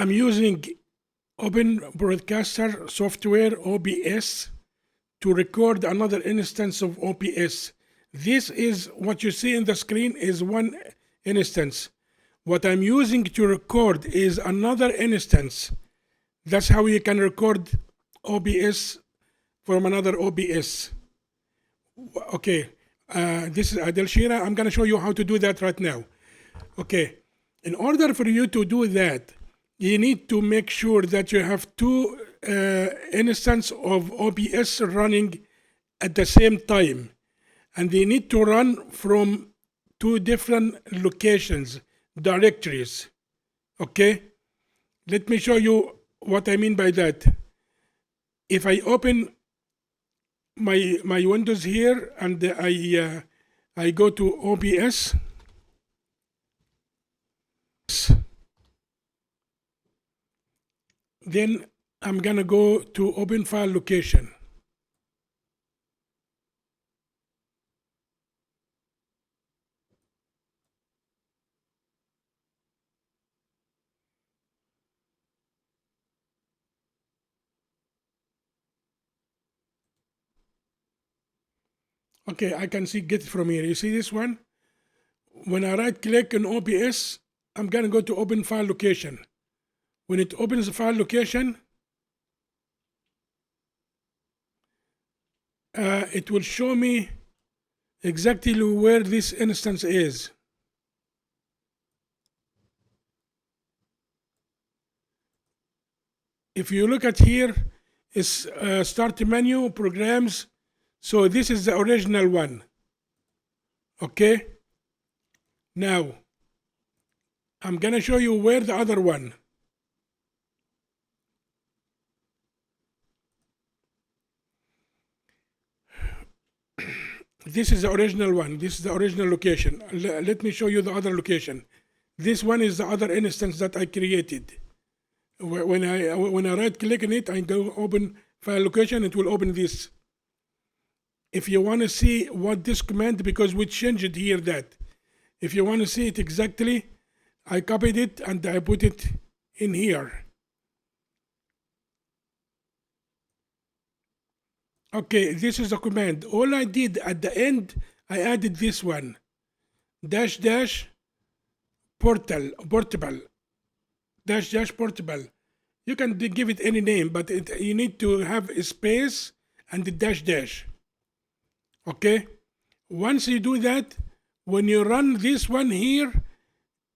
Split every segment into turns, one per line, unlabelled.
I'm using Open Broadcaster software, OBS, to record another instance of OBS. This is what you see in the screen is one instance. What I'm using to record is another instance. That's how you can record OBS from another OBS. Okay, this is Adel Shira. I'm going to show you how to do that right now. Okay, in order for you to do that, you need to make sure that you have two instances of OBS running at the same time. And they need to run from two different locations, directories. Okay? Let me show you what I mean by that. If I open my Windows here and I go to OBS, then I'm gonna go to open file location. Okay, I can see get it from here. You see this one? When I right click on OBS, I'm gonna go to open file location. When it opens the file location, it will show me exactly where this instance is. If you look at here, it's start menu, programs. So this is the original one. Okay? Now, I'm gonna show you where the other one. This is the original one. This is the original location. Let me show you the other location. This one is the other instance that I created. When I right click on it, I go open file location, it will open this. If you want to see what this command, because we changed it here that. If you want to see it exactly, I copied it and I put it in here. Okay, this is the command. All I did at the end, I added this one. Dash dash portable. Dash dash portable. You can give it any name, but you need to have a space and the dash dash. Okay? Once you do that, when you run this one here,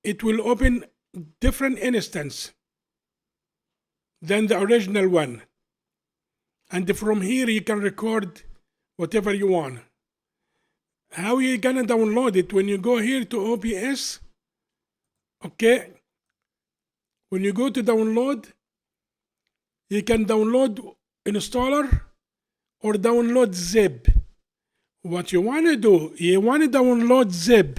it will open different instance than the original one. And from here you can record whatever you want. How are you gonna download it? When you go here to OBS, okay, when you go to download, you can download installer or download zip. What you want to do, you want to download zip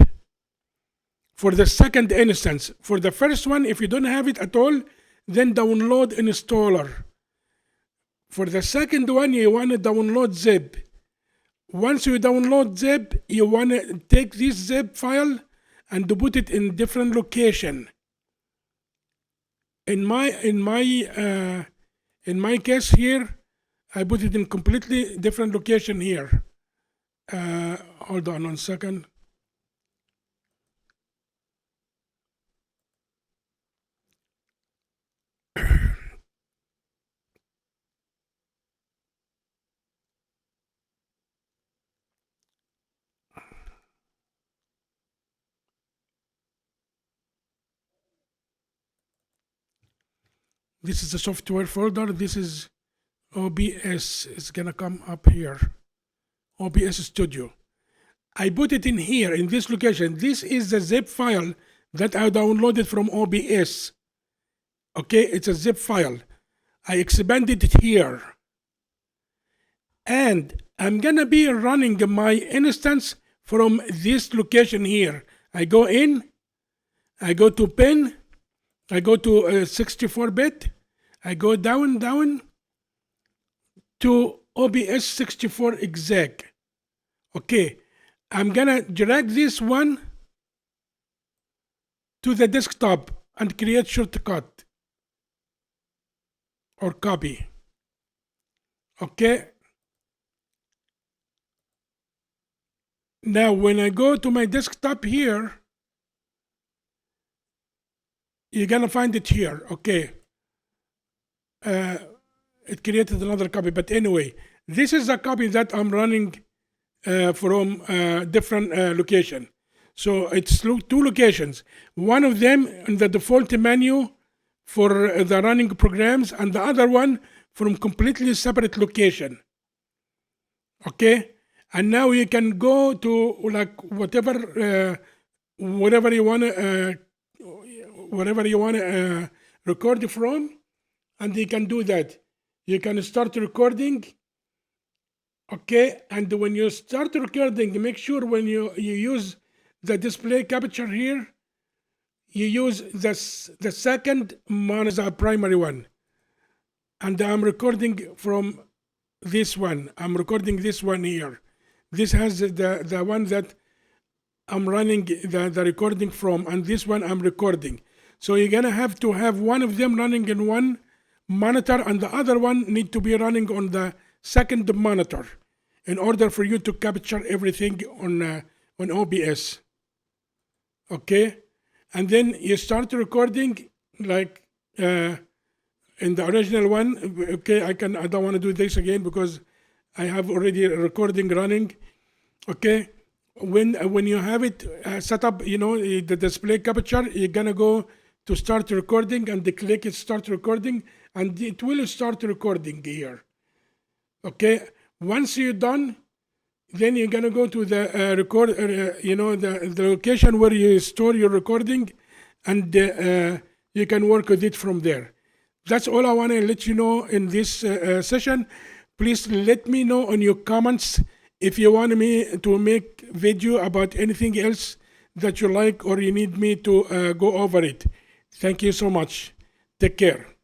for the second instance. For the first one, if you don't have it at all, then download installer. For the second one, you want to download zip. Once you download zip, you want to take this zip file and put it in different location. In my case here, I put it in completely different location here. Hold on 1 second. This is the software folder. This is OBS. It's gonna come up here. OBS Studio. I put it in here in this location. This is the zip file that I downloaded from OBS. Okay, it's a zip file. I expanded it here. And I'm gonna be running my instance from this location here. I go in, I go to pin, I go to 64-bit, I go down to OBS 64 exec. Okay, I'm gonna drag this one to the desktop and create shortcut. or copy. Okay. Now when I go to my desktop here, you're gonna find it here. Okay. It created another copy, but anyway, this is a copy that I'm running from different location. So it's two locations. One of them in the default menu for the running programs, and the other one from completely separate location. Okay, and now you can go to like whatever you want to record from, and you can do that. You can start recording. Okay, and when you start recording, make sure when you use the display capture here, you use the second one as a primary one. And I'm recording from this one. I'm recording this one here. This has the one that I'm running the recording from, and this one I'm recording. So you're gonna have to have one of them running in one monitor, and the other one need to be running on the second monitor in order for you to capture everything on OBS. Okay, and then you start recording like in the original one. Okay, I don't want to do this again because I have already a recording running. Okay, when you have it set up, the display capture, you're gonna go to start recording and click start recording, and it will start recording here. Okay, once you're done, then you're gonna go to the the location where you store your recording, and you can work with it from there. That's all I want to let you know in this session. Please let me know in your comments if you want me to make video about anything else that you like, or you need me to go over it. Thank you so much. Take care.